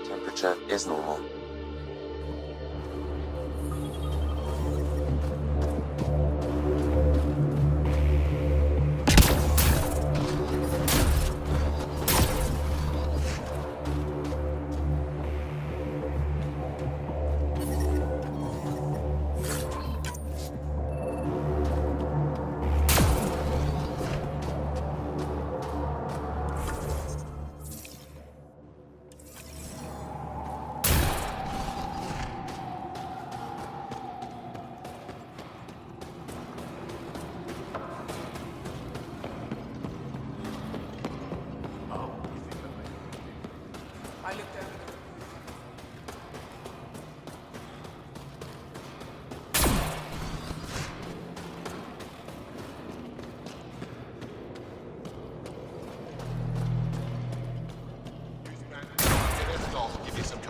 Temperature is normal.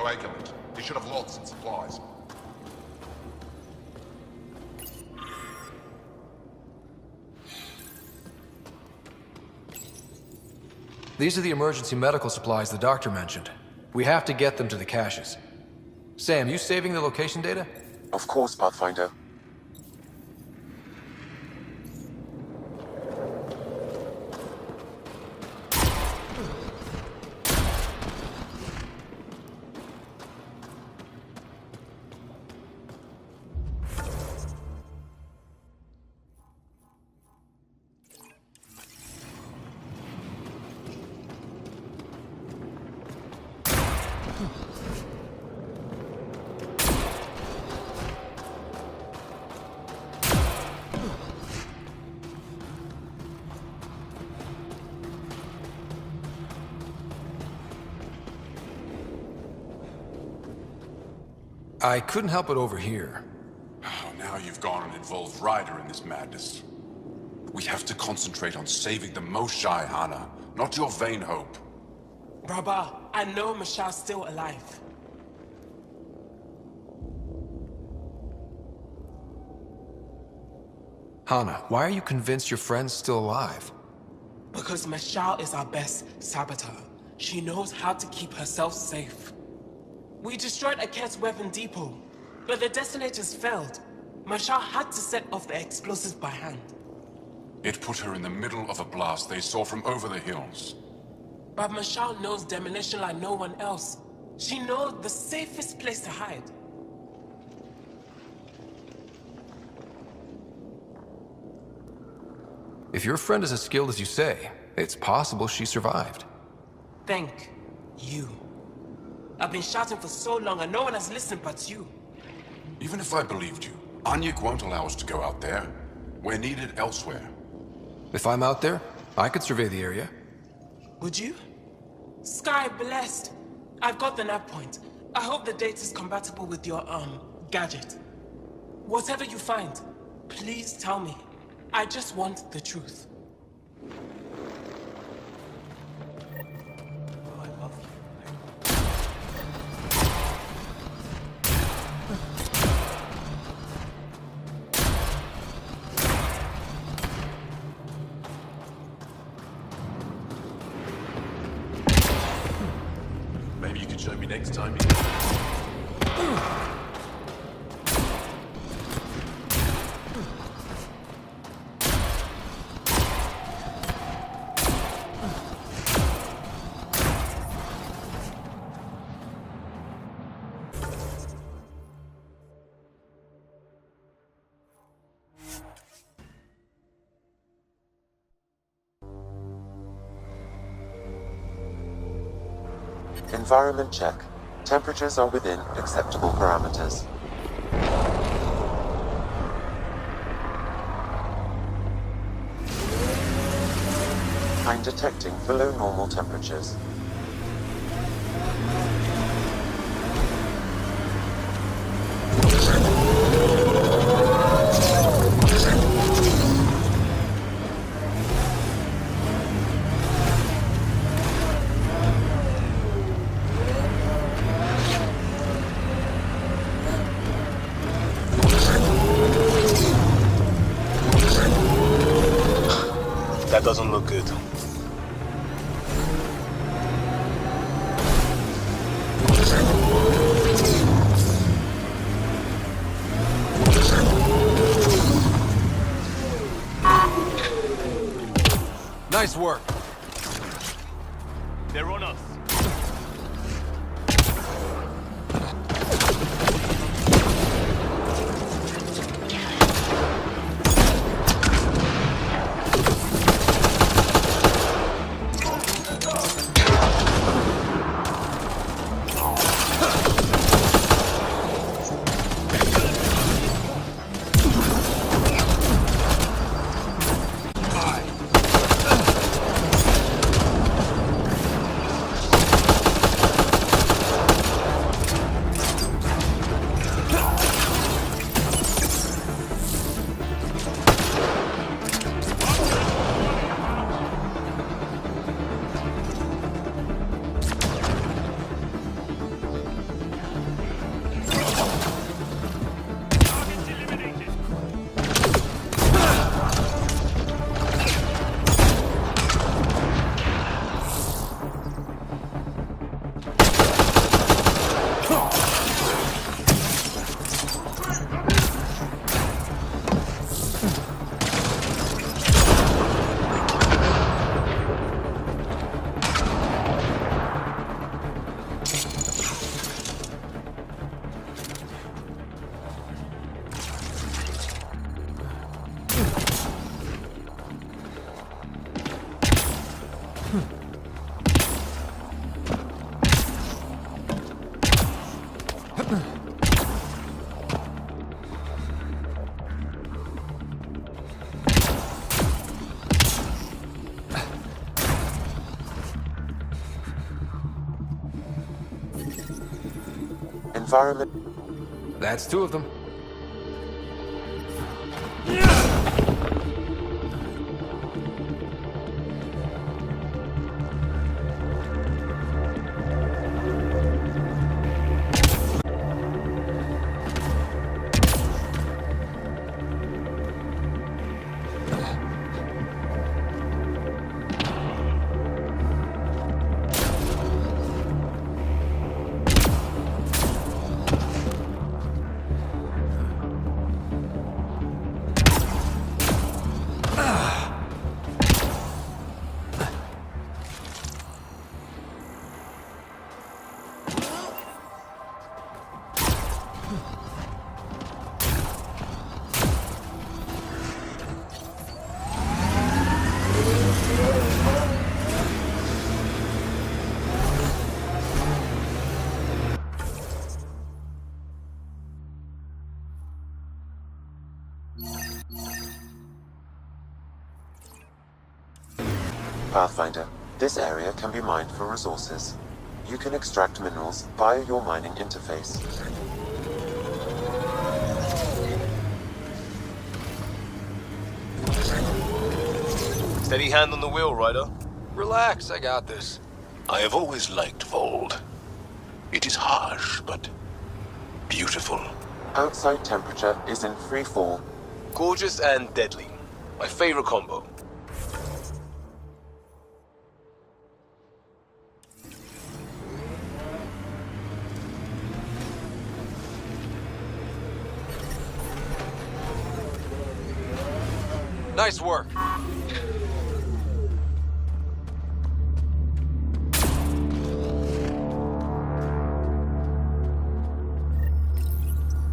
Coagulant. He should have lots in supplies. These are the emergency medical supplies the doctor mentioned. We have to get them to the caches. Sam, you saving the location data? Of course, Pathfinder. I couldn't help it over here. Oh, now you've gone and involved Ryder in this madness. We have to concentrate on saving the Moshae, Hana, not your vain hope. Brother, I know Moshae's still alive. Hana, why are you convinced your friend's still alive? Because Moshae is our best saboteur. She knows how to keep herself safe. We destroyed Aket's weapon depot, but the detonators failed. Moshae had to set off the explosives by hand. It put her in the middle of a blast they saw from over the hills. But Moshae knows demolition like no one else. She knows the safest place to hide. If your friend is as skilled as you say, it's possible she survived. Thank you. I've been shouting for so long and no one has listened but you. Even if I believed you, Anyik won't allow us to go out there. We're needed elsewhere. If I'm out there, I could survey the area. Would you? Sky blessed. I've got the nav point. I hope the data's compatible with your, gadget. Whatever you find, please tell me. I just want the truth. Maybe you could show me next time. Environment check. Temperatures are within acceptable parameters. I'm detecting below normal temperatures. doesn't look good. Nice work. They're on us. Environment. That's two of them. Pathfinder. This area can be mined for resources. You can extract minerals via your mining interface. Steady hand on the wheel, Ryder. Relax, I got this. I have always liked Vold. It is harsh, but beautiful. Outside temperature is in free fall. Gorgeous and deadly. My favorite combo. Nice work.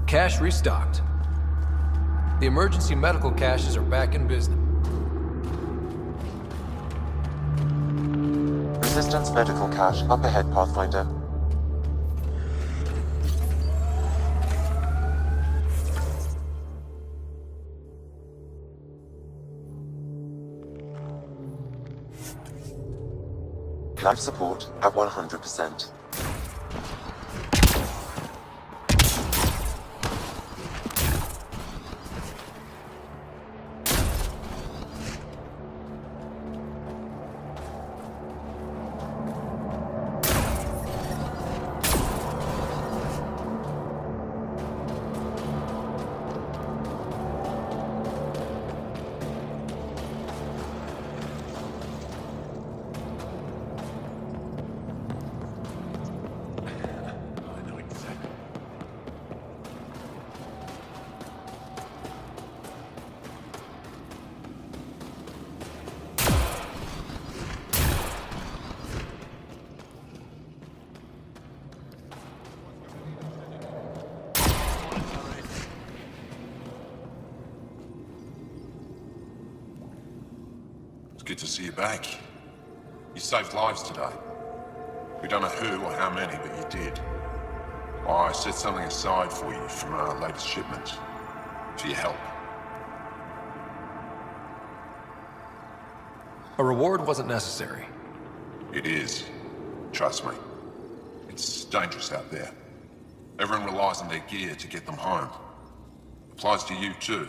Cache restocked. The emergency medical caches are back in business. Resistance medical cache up ahead, Pathfinder. Life support at 100%. Good to see you back. You saved lives today. We don't know who or how many, but you did. I set something aside for you from our latest shipment. For your help. A reward wasn't necessary. It is. Trust me. It's dangerous out there. Everyone relies on their gear to get them home. Applies to you too.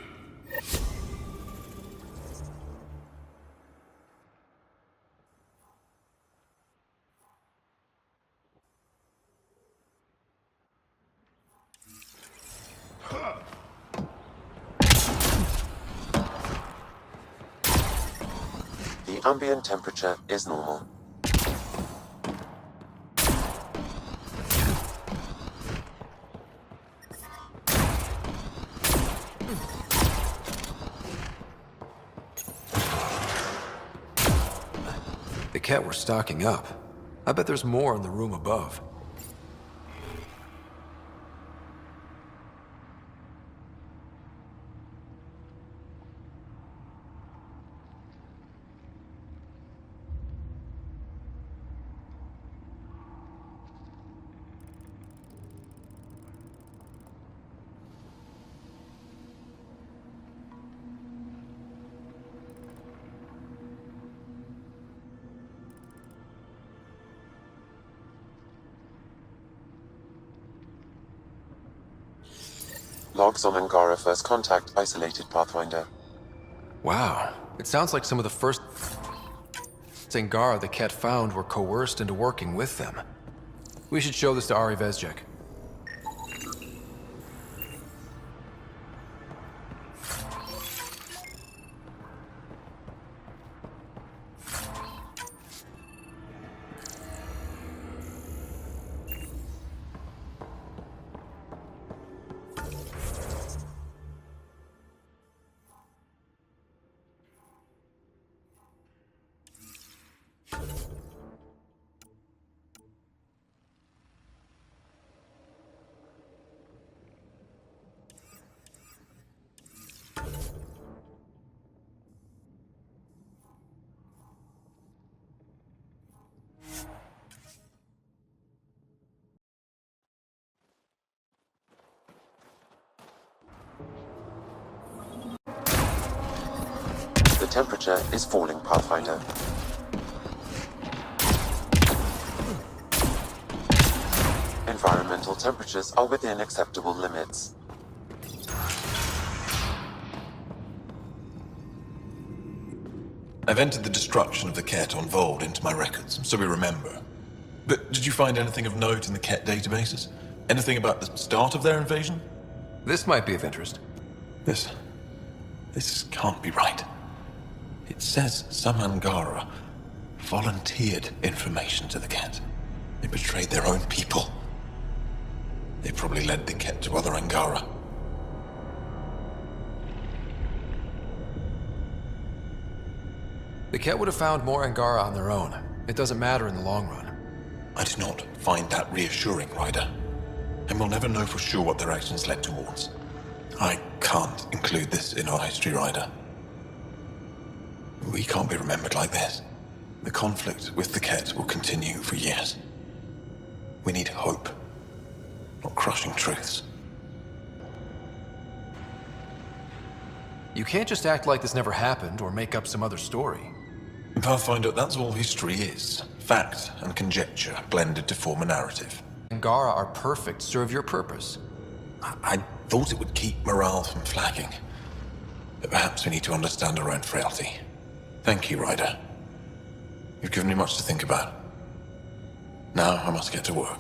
The ambient temperature is normal. The Cat were stocking up. I bet there's more in the room above. Logs on Angara first contact isolated Pathfinder. Wow. It sounds like some of the first Angara the Cat found were coerced into working with them. We should show this to Ari Vezjek. The temperature is falling, Pathfinder. Environmental temperatures are within acceptable limits. I've entered the destruction of the Ket on Vold into my records, so we remember. But did you find anything of note in the Ket databases? Anything about the start of their invasion? This might be of interest. This can't be right. It says some Angara volunteered information to the Ket. They betrayed their own people. They probably led the Ket to other Angara. The Cat would have found more Angara on their own. It doesn't matter in the long run. I do not find that reassuring, Ryder. And we'll never know for sure what their actions led towards. I can't include this in our history, Ryder. We can't be remembered like this. The conflict with the Ket will continue for years. We need hope, not crushing truths. You can't just act like this never happened or make up some other story. Pathfinder, that's all history is. Fact and conjecture blended to form a narrative. Angara are perfect, serve your purpose. I thought it would keep morale from flagging. But perhaps we need to understand our own frailty. Thank you, Ryder. You've given me much to think about. Now I must get to work.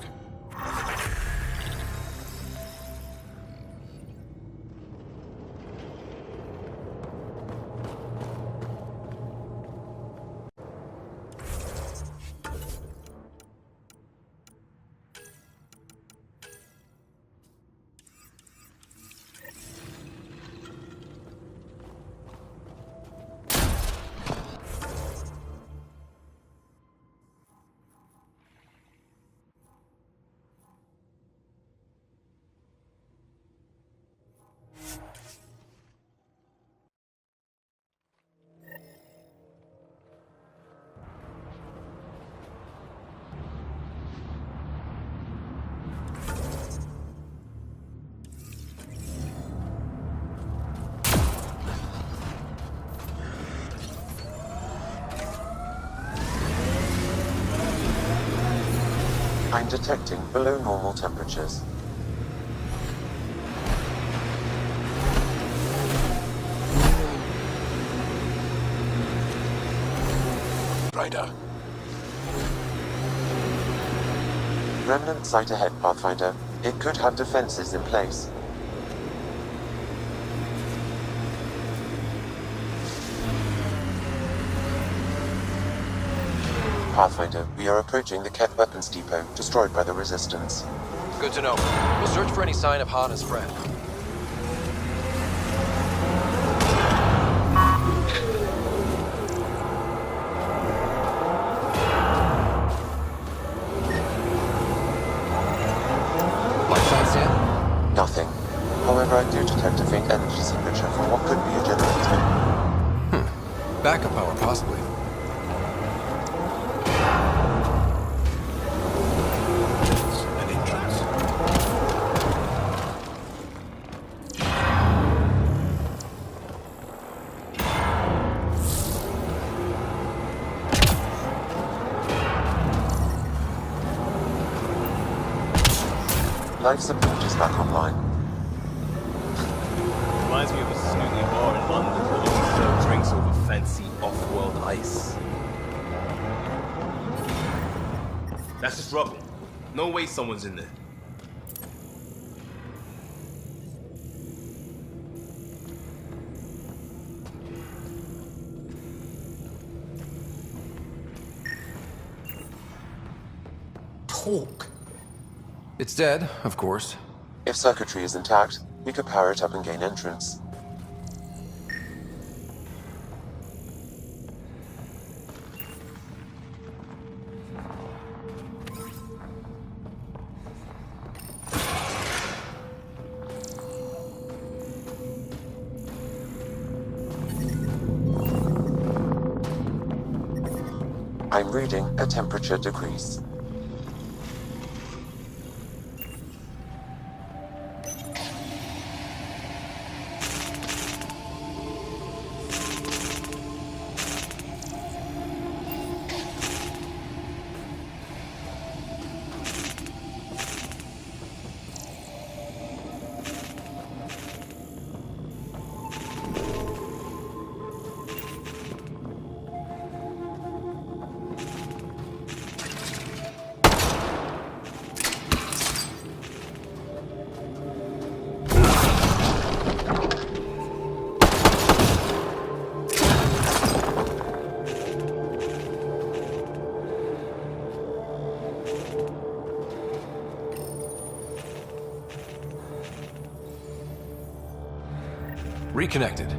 I'm detecting below normal temperatures. Ryder. Remnant site ahead, Pathfinder. It could have defenses in place. Pathfinder, we are approaching the Ket weapons depot, destroyed by the Resistance. Good to know. We'll search for any sign of Hana's friend. Life signs, Sam? Nothing. However, I do detect a faint energy signature from what could be a generator. Backup power, possibly. An entrance. Life support is back online. Reminds me of a snooty bar in London that only served drinks over fancy off-world ice. That's just rubble. No way someone's in there. Talk. It's dead, of course. If circuitry is intact, we could power it up and gain entrance. I'm reading a temperature decrease. Reconnected.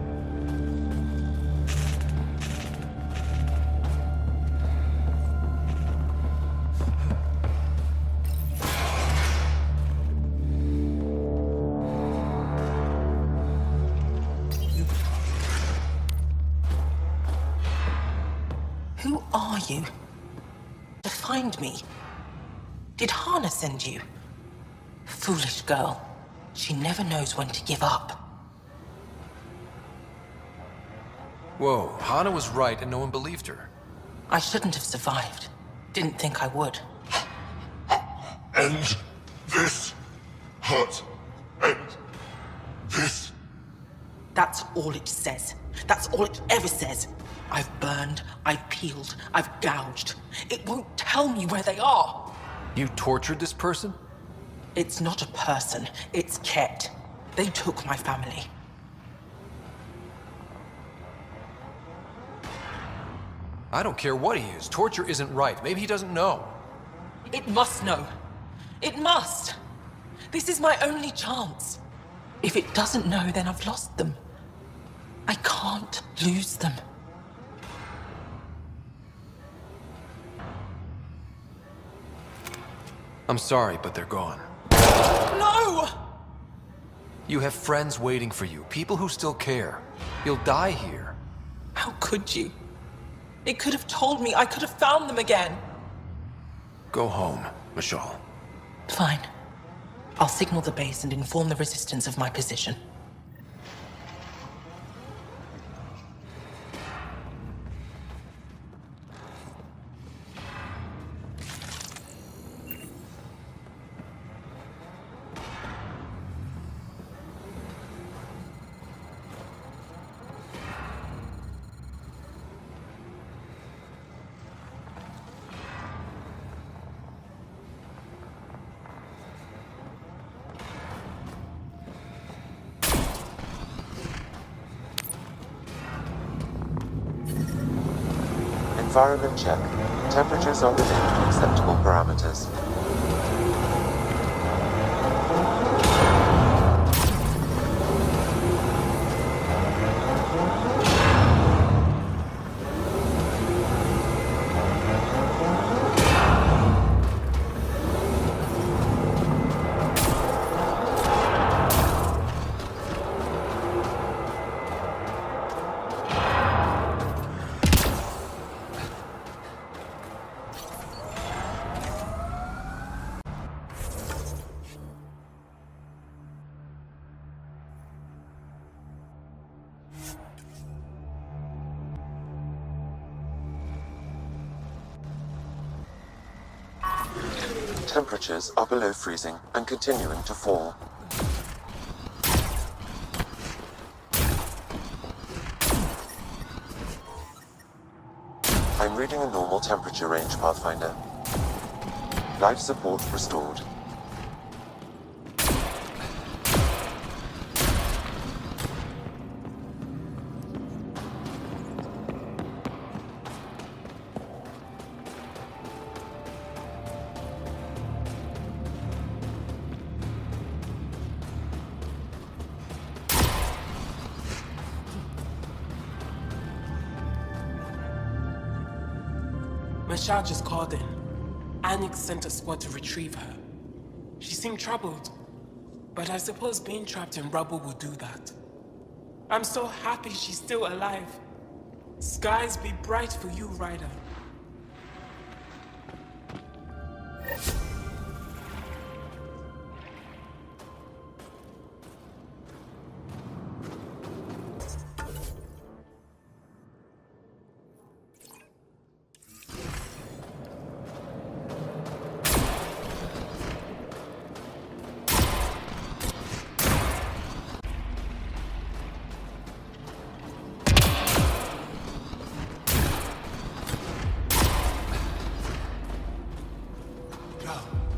Who are you? To find me? Did Hana send you? Foolish girl. She never knows when to give up. Whoa, Hana was right and no one believed her. I shouldn't have survived. Didn't think I would. End this. Hurt. End this. That's all it says. That's all it ever says. I've burned, I've peeled, I've gouged. It won't tell me where they are. You tortured this person? It's not a person, it's Ket. They took my family. I don't care what he is. Torture isn't right. Maybe he doesn't know. It must know. It must. This is my only chance. If it doesn't know, then I've lost them. I can't lose them. I'm sorry, but they're gone. No! You have friends waiting for you, people who still care. You'll die here. How could you? It could have told me. I could have found them again. Go home, Michal. Fine. I'll signal the base and inform the Resistance of my position. Environment check. Temperatures are within acceptable parameters. Temperatures are below freezing and continuing to fall. I'm reading a normal temperature range, Pathfinder. Life support restored. Michelle just called in. Anix sent a squad to retrieve her. She seemed troubled, but I suppose being trapped in rubble will do that. I'm so happy she's still alive. Skies be bright for you, Ryder.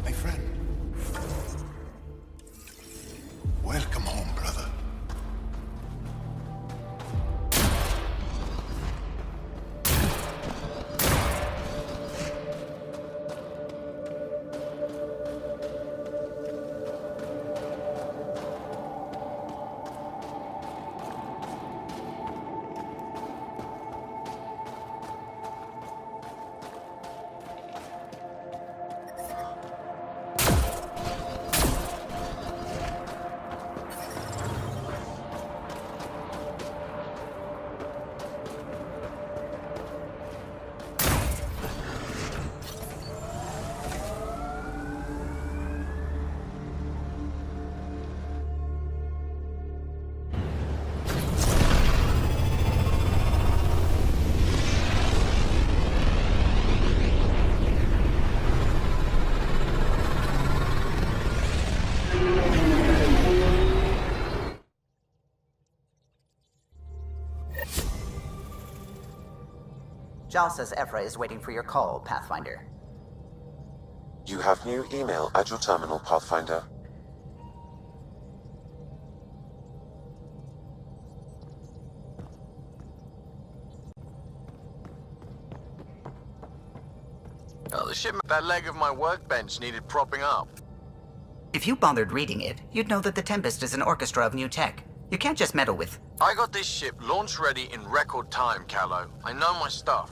My friend. Welcome home, brother. Jal says Ephra is waiting for your call, Pathfinder. You have new email at your terminal, Pathfinder. Oh, the shipment, that leg of my workbench needed propping up. If you bothered reading it, you'd know that the Tempest is an orchestra of new tech. You can't just meddle with... I got this ship launch ready in record time, Callow. I know my stuff.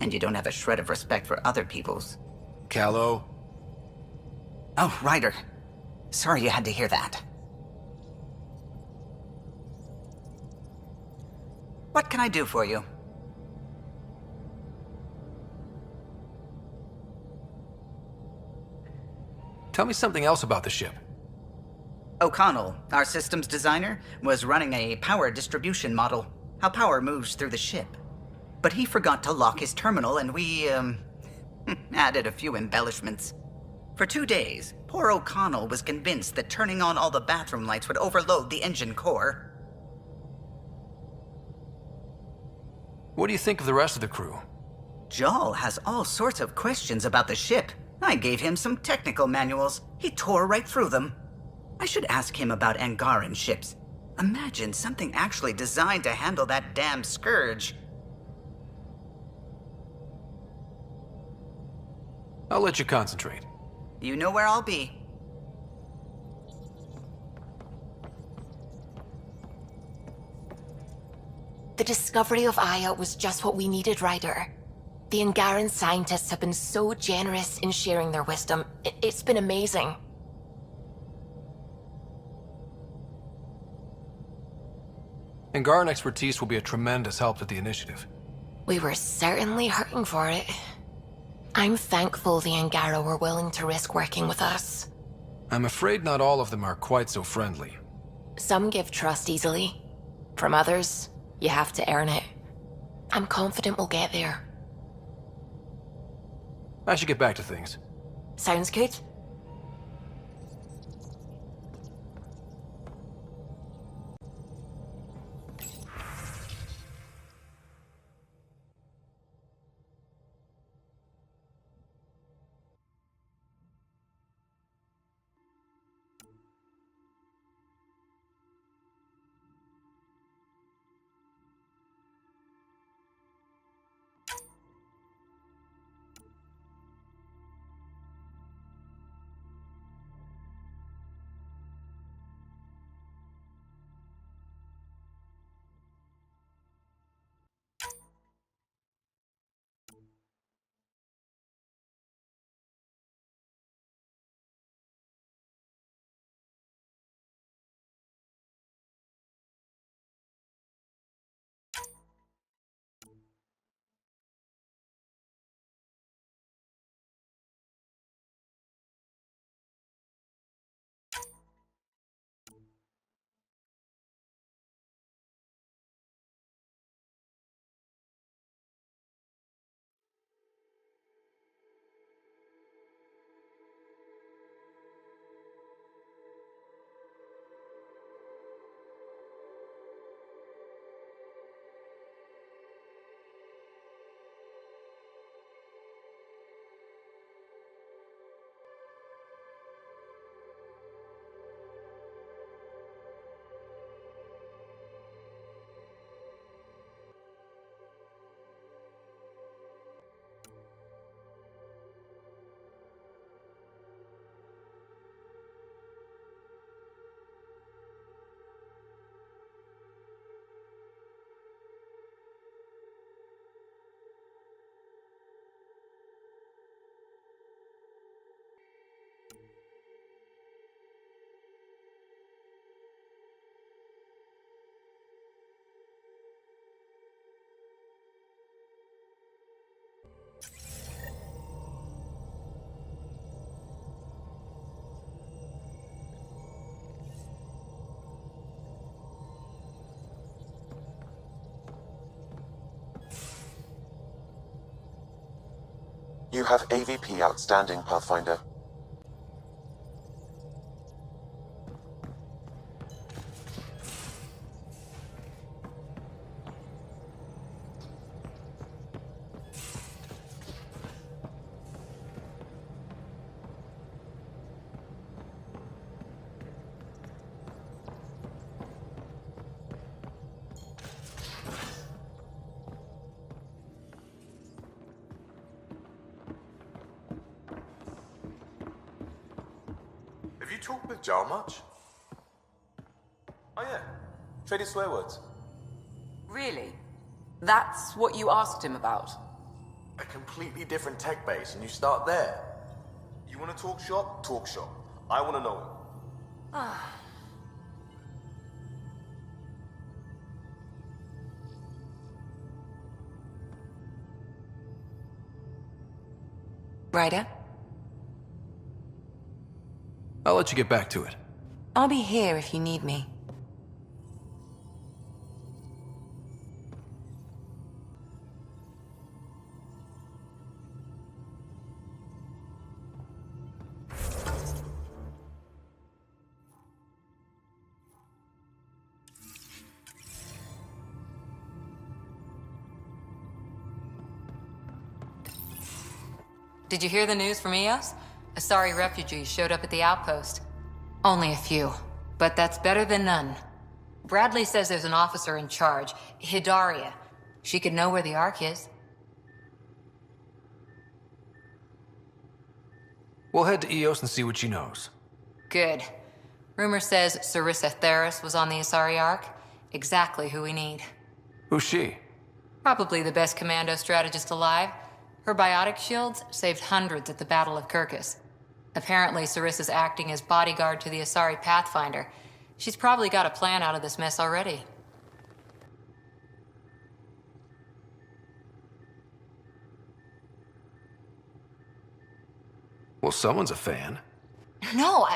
And you don't have a shred of respect for other people's. Callow? Oh, Ryder. Sorry you had to hear that. What can I do for you? Tell me something else about the ship. O'Connell, our systems designer, was running a power distribution model, how power moves through the ship. But he forgot to lock his terminal and we, added a few embellishments. For 2 days, poor O'Connell was convinced that turning on all the bathroom lights would overload the engine core. What do you think of the rest of the crew? Jal has all sorts of questions about the ship. I gave him some technical manuals. He tore right through them. I should ask him about Angaran ships. Imagine something actually designed to handle that damn scourge. I'll let you concentrate. You know where I'll be. The discovery of Aya was just what we needed, Ryder. The Angaran scientists have been so generous in sharing their wisdom. It's been amazing. Angaran expertise will be a tremendous help to the initiative. We were certainly hurting for it. I'm thankful the Angara were willing to risk working with us. I'm afraid not all of them are quite so friendly. Some give trust easily. From others, you have to earn it. I'm confident we'll get there. I should get back to things. Sounds good. You have AVP outstanding, Pathfinder. Have you talked with Jar much? Oh yeah, traded swear words. Really? That's what you asked him about? A completely different tech base, and you start there. You want to talk shop? Talk shop. I want to know him. Ryder? I'll let you get back to it. I'll be here if you need me. Did you hear the news from Eos? Asari refugees showed up at the outpost. Only a few, but that's better than none. Bradley says there's an officer in charge, Hidaria. She could know where the Ark is. We'll head to Eos and see what she knows. Good. Rumor says Sarissa Theris was on the Asari Ark. Exactly who we need. Who's she? Probably the best commando strategist alive. Her biotic shields saved hundreds at the Battle of Kirkus. Apparently, Sarissa's acting as bodyguard to the Asari Pathfinder. She's probably got a plan out of this mess already. Well, someone's a fan. No,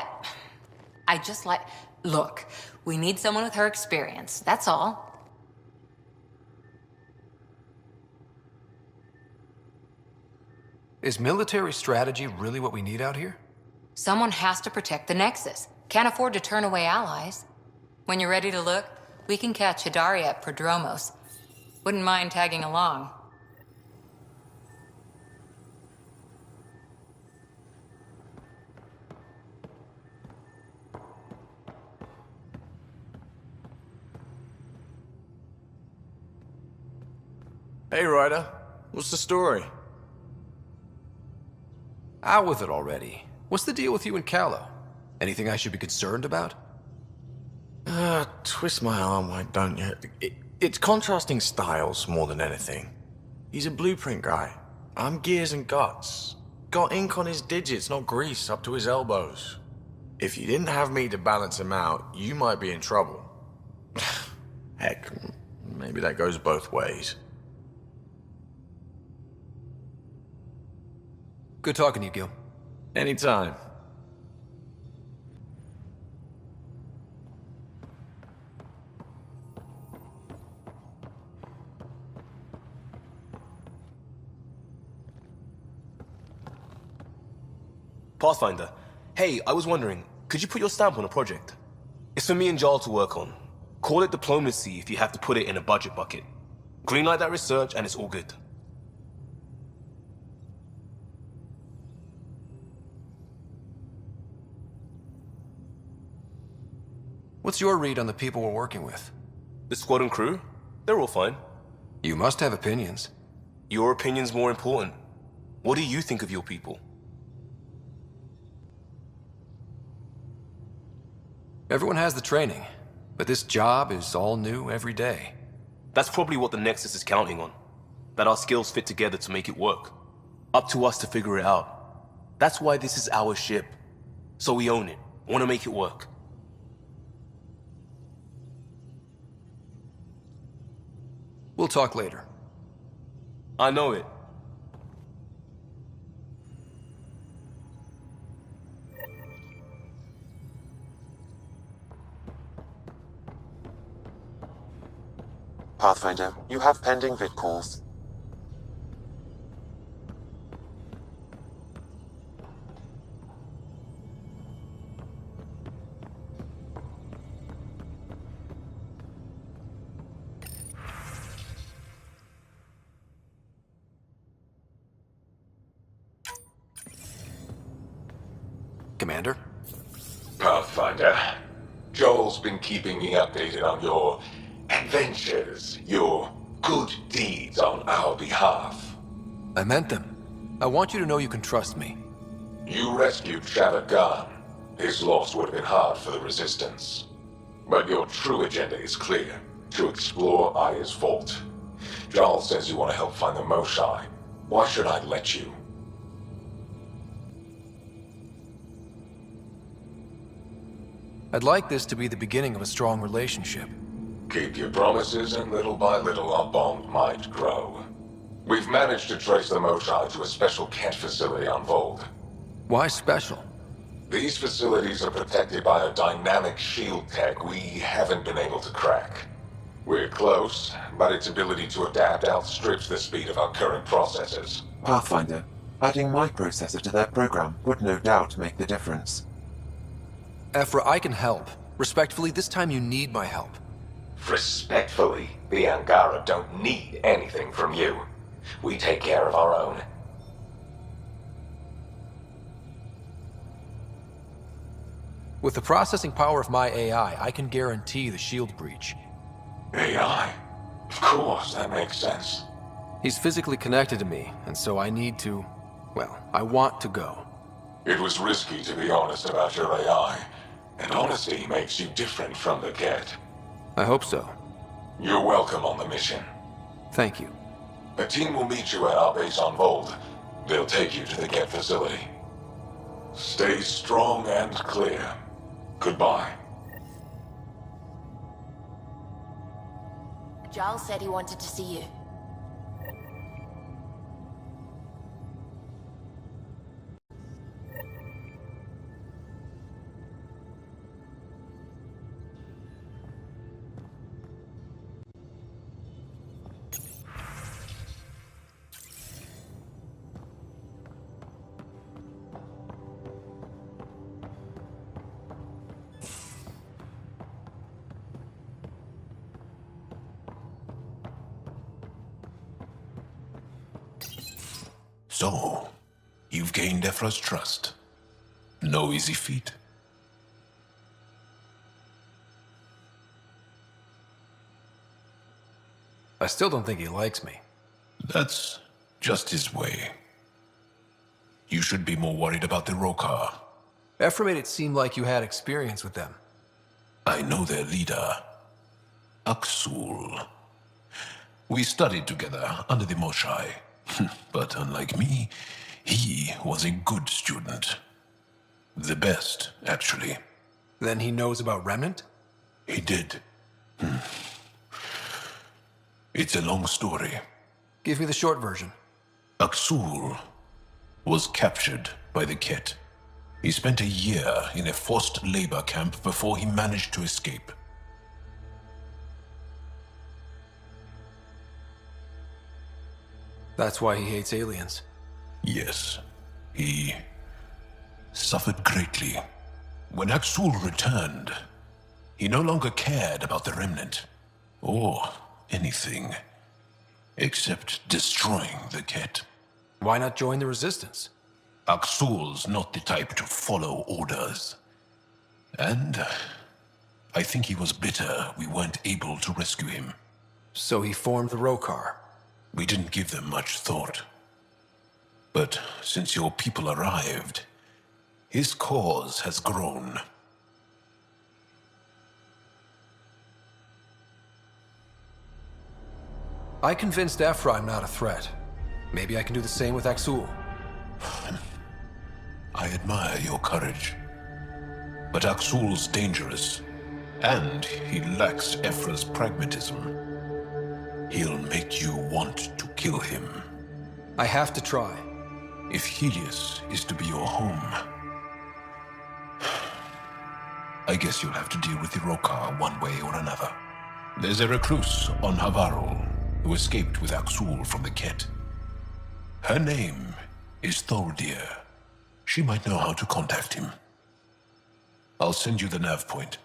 I just like... Look, we need someone with her experience, that's all. Is military strategy really what we need out here? Someone has to protect the Nexus. Can't afford to turn away allies. When you're ready to look, we can catch Hidari at Prodromos. Wouldn't mind tagging along. Hey, Ryder. What's the story? Out with it already. What's the deal with you and Callow? Anything I should be concerned about? Twist my arm, why don't you? It's contrasting styles more than anything. He's a blueprint guy. I'm gears and guts. Got ink on his digits, not grease up to his elbows. If you didn't have me to balance him out, you might be in trouble. Heck, maybe that goes both ways. Good talking to you, Gil. Anytime. Pathfinder, hey, I was wondering, could you put your stamp on a project? It's for me and Jarl to work on. Call it diplomacy if you have to put it in a budget bucket. Greenlight that research and it's all good. What's your read on the people we're working with? The squad and crew? They're all fine. You must have opinions. Your opinion's more important. What do you think of your people? Everyone has the training, but this job is all new every day. That's probably what the Nexus is counting on. That our skills fit together to make it work. Up to us to figure it out. That's why this is our ship. So we own it. Want to make it work. We'll talk later. I know it. Pathfinder, you have pending vid calls. Commander? Pathfinder, Joel's been keeping me updated on your adventures, your good deeds on our behalf. I meant them. I want you to know you can trust me. You rescued Shattered Khan. His loss would have been hard for the Resistance. But your true agenda is clear. To explore Aya's vault. Joel says you want to help find the Moshae. Why should I let you? I'd like this to be the beginning of a strong relationship. Keep your promises, and little by little our bond might grow. We've managed to trace the Moshae to a special Kent facility on Vold. Why special? These facilities are protected by a dynamic shield tech we haven't been able to crack. We're close, but its ability to adapt outstrips the speed of our current processors. Pathfinder, adding my processor to their program would no doubt make the difference. Ephra, I can help. Respectfully, this time you need my help. Respectfully, the Angara don't need anything from you. We take care of our own. With the processing power of my AI, I can guarantee the shield breach. AI? Of course, that makes sense. He's physically connected to me, and so I need to... well, I want to go. It was risky to be honest about your AI, and honesty makes you different from the Ket. I hope so. You're welcome on the mission. Thank you. A team will meet you at our base on Vold. They'll take you to the Ket facility. Stay strong and clear. Goodbye. Giles said he wanted to see you. So, you've gained Ephra's trust. No easy feat. I still don't think he likes me. That's just his way. You should be more worried about the Rokar. Ephra made it seem like you had experience with them. I know their leader, Aksul. We studied together under the Moshai. But unlike me, he was a good student. The best, actually. Then he knows about Remnant? He did. It's a long story. Give me the short version. Aksul was captured by the Ket. He spent a year in a forced labor camp before he managed to escape. That's why he hates aliens. Yes, he suffered greatly. When Aksul returned, he no longer cared about the Remnant, or anything, except destroying the Ket. Why not join the Resistance? Aksul's not the type to follow orders. And I think he was bitter we weren't able to rescue him. So he formed the Rokar. We didn't give them much thought. But since your people arrived, his cause has grown. I convinced Ephra I'm not a threat. Maybe I can do the same with Aksul. I admire your courage. But Aksul's dangerous, and he lacks Ephra's pragmatism. He'll make you want to kill him. I have to try. If Helios is to be your home, I guess you'll have to deal with the Rokar one way or another. There's a recluse on Havarul who escaped with Aksul from the Ket. Her name is Tholdir. She might know how to contact him. I'll send you the nav point.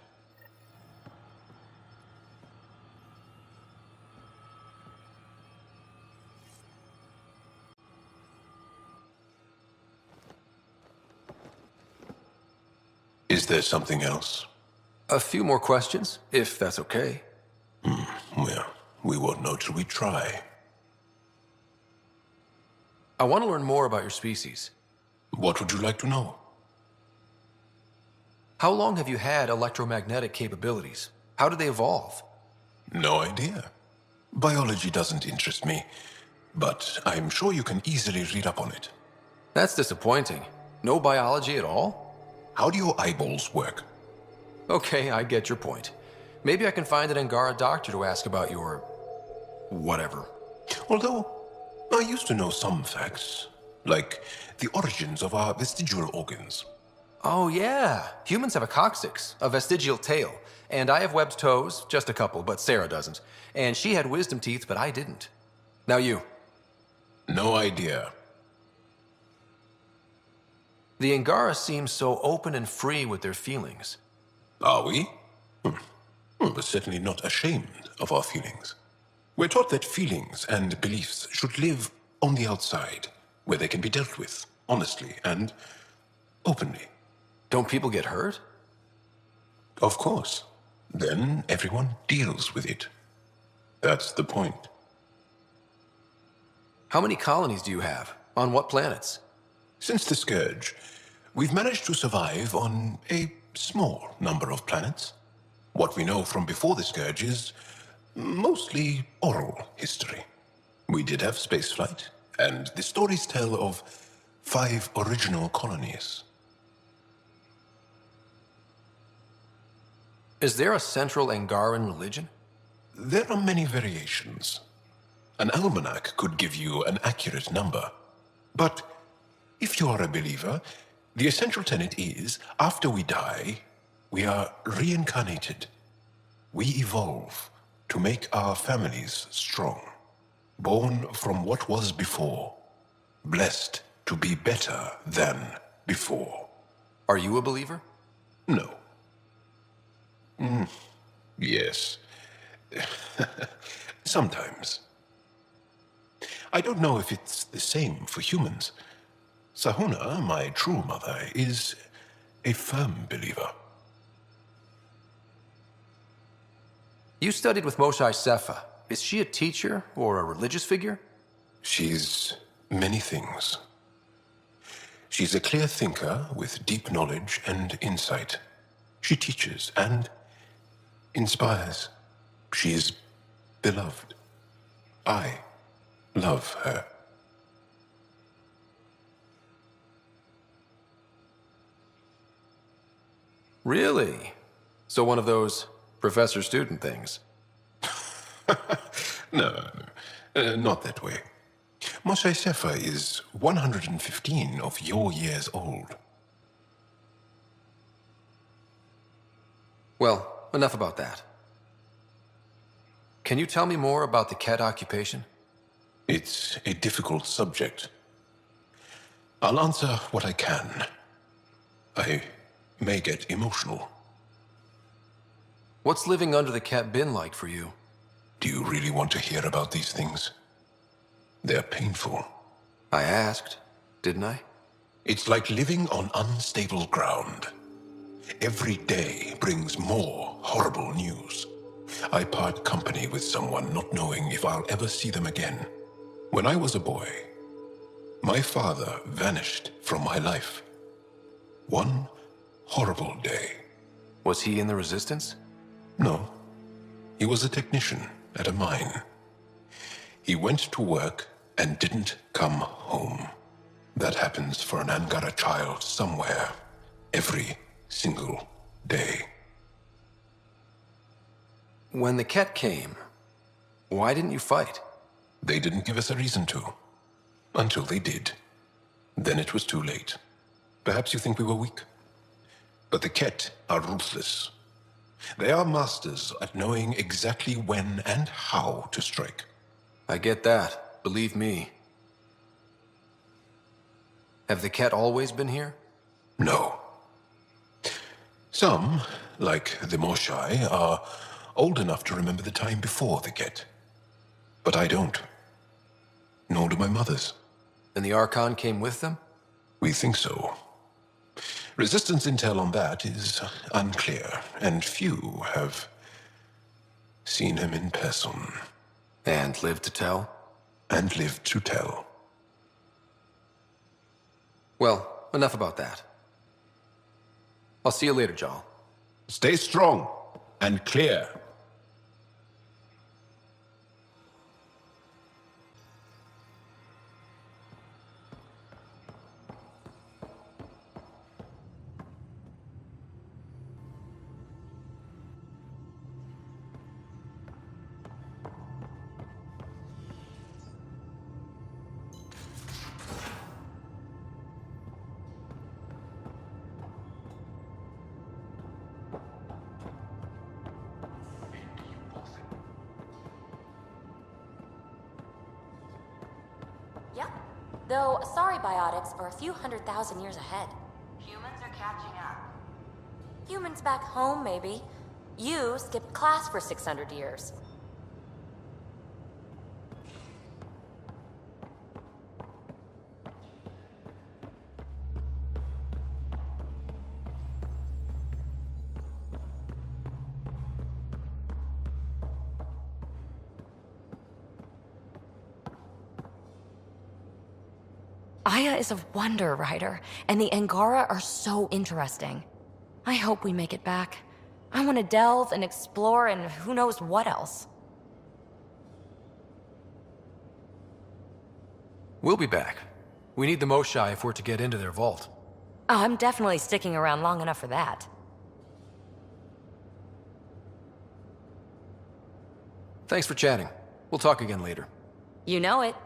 Is there something else? A few more questions, if that's okay. Well, we won't know till we try. I want to learn more about your species. What would you like to know? How long have you had electromagnetic capabilities? How did they evolve? No idea. Biology doesn't interest me, but I'm sure you can easily read up on it. That's disappointing. No biology at all? How do your eyeballs work? Okay, I get your point. Maybe I can find an Angara doctor to ask about your... whatever. Although, I used to know some facts, like the origins of our vestigial organs. Oh yeah, humans have a coccyx, a vestigial tail, and I have webbed toes, just a couple, but Sarah doesn't. And she had wisdom teeth, but I didn't. Now you. No idea. The Angara seem so open and free with their feelings. Are we? We're certainly not ashamed of our feelings. We're taught that feelings and beliefs should live on the outside, where they can be dealt with, honestly and openly. Don't people get hurt? Of course. Then everyone deals with it. That's the point. How many colonies do you have? On what planets? Since the Scourge, We've managed to survive on a small number of planets. What we know from before the Scourge is mostly oral history. We did have spaceflight, and the stories tell of 5 original colonies. Is there a central Angaran religion? There are many variations. An almanac could give you an accurate number. But if you are a believer, the essential tenet is, after we die, we are reincarnated. We evolve to make our families strong. Born from what was before. Blessed to be better than before. Are you a believer? No. Yes. Sometimes. I don't know if it's the same for humans. Sahuna, my true mother, is a firm believer. You studied with Moshe Sefa. Is she a teacher or a religious figure? She's many things. She's a clear thinker with deep knowledge and insight. She teaches and inspires. She is beloved. I love her. Really? So one of those professor-student things? No, not that way. Moshe Sefa is 115 of your years old. Well, enough about that. Can you tell me more about the Ket occupation? It's a difficult subject. I'll answer what I can. I may get emotional. What's living under the Ket been like for you? Do you really want to hear about these things? They're painful. I asked, didn't I? It's like living on unstable ground. Every day brings more horrible news. I part company with someone not knowing if I'll ever see them again. When I was a boy, my father vanished from my life. One horrible day. Was he in the Resistance? No. He was a technician at a mine. He went to work and didn't come home. That happens for an Angara child somewhere, every single day. When the Ket came, why didn't you fight? They didn't give us a reason to. Until they did. Then it was too late. Perhaps you think we were weak. But the Ket are ruthless. They are masters at knowing exactly when and how to strike. I get that, believe me. Have the Ket always been here? No. Some, like the Moshai, are old enough to remember the time before the Ket. But I don't. Nor do my mothers. And the Archon came with them? We think so. Resistance intel on that is unclear, and few have seen him in person. And lived to tell? And lived to tell. Well, enough about that. I'll see you later, Jarl. Stay strong and clear. Yep. Though, sorry biotics are a few 100,000 years ahead. Humans are catching up. Humans back home, maybe. You skipped class for 600 years. I Aya is a wonder, Ryder, and the Angara are so interesting. I hope we make it back. I want to delve and explore and who knows what else. We'll be back. We need the Moshai if we're to get into their vault. Oh, I'm definitely sticking around long enough for that. Thanks for chatting. We'll talk again later. You know it.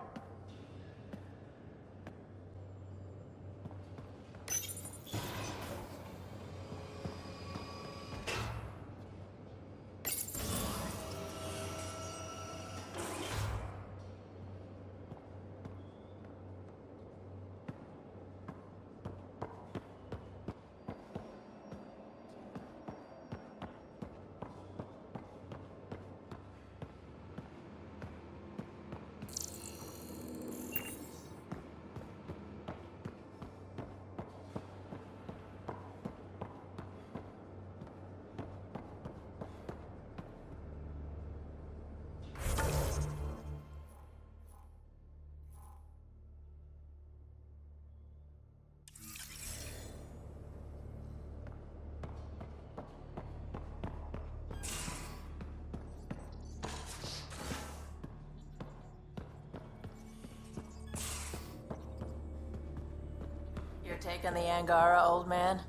You're taking the Angara, old man?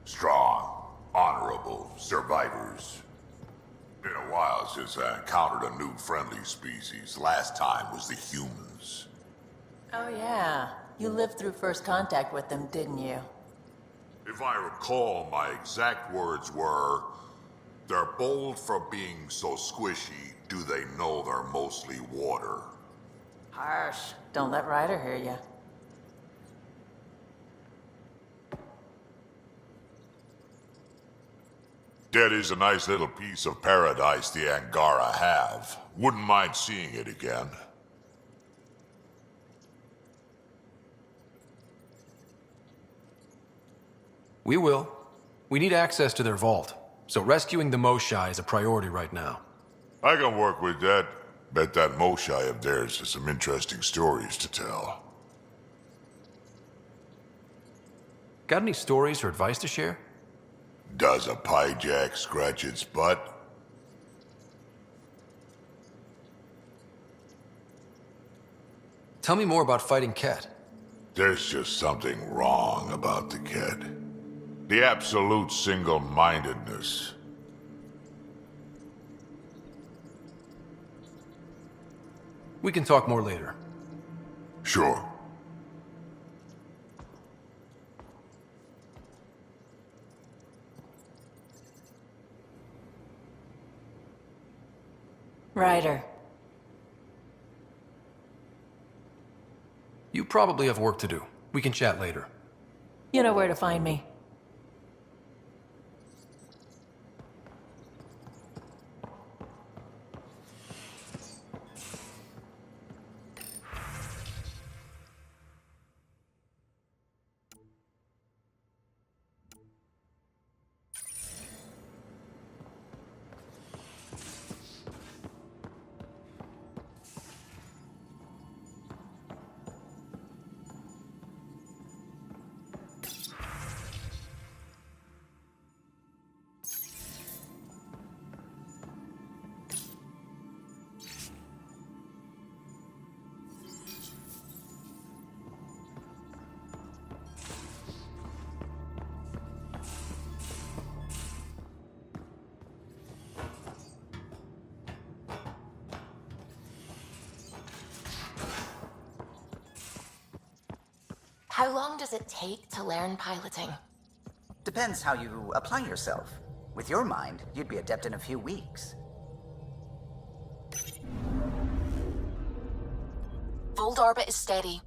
Strong, honorable survivors. Been a while since I encountered a new friendly species. Last time was the humans. Oh yeah. You lived through first contact with them, didn't you? If I recall, my exact words were, "They're bold for being so squishy, do they know they're mostly water?" Harsh. Don't let Ryder hear you. That is a nice little piece of paradise the Angara have. Wouldn't mind seeing it again. We will. We need access to their vault, so rescuing the Moshai is a priority right now. I can work with that. Bet that Moshai of theirs has some interesting stories to tell. Got any stories or advice to share? Does a pyjak scratch its butt? Tell me more about fighting Ket. There's just something wrong about the kid. The absolute single-mindedness. We can talk more later. Sure. Ryder. You probably have work to do. We can chat later. You know where to find me. How long does it take to learn piloting? Depends how you apply yourself. With your mind, you'd be adept in a few weeks. Vault orbit is steady.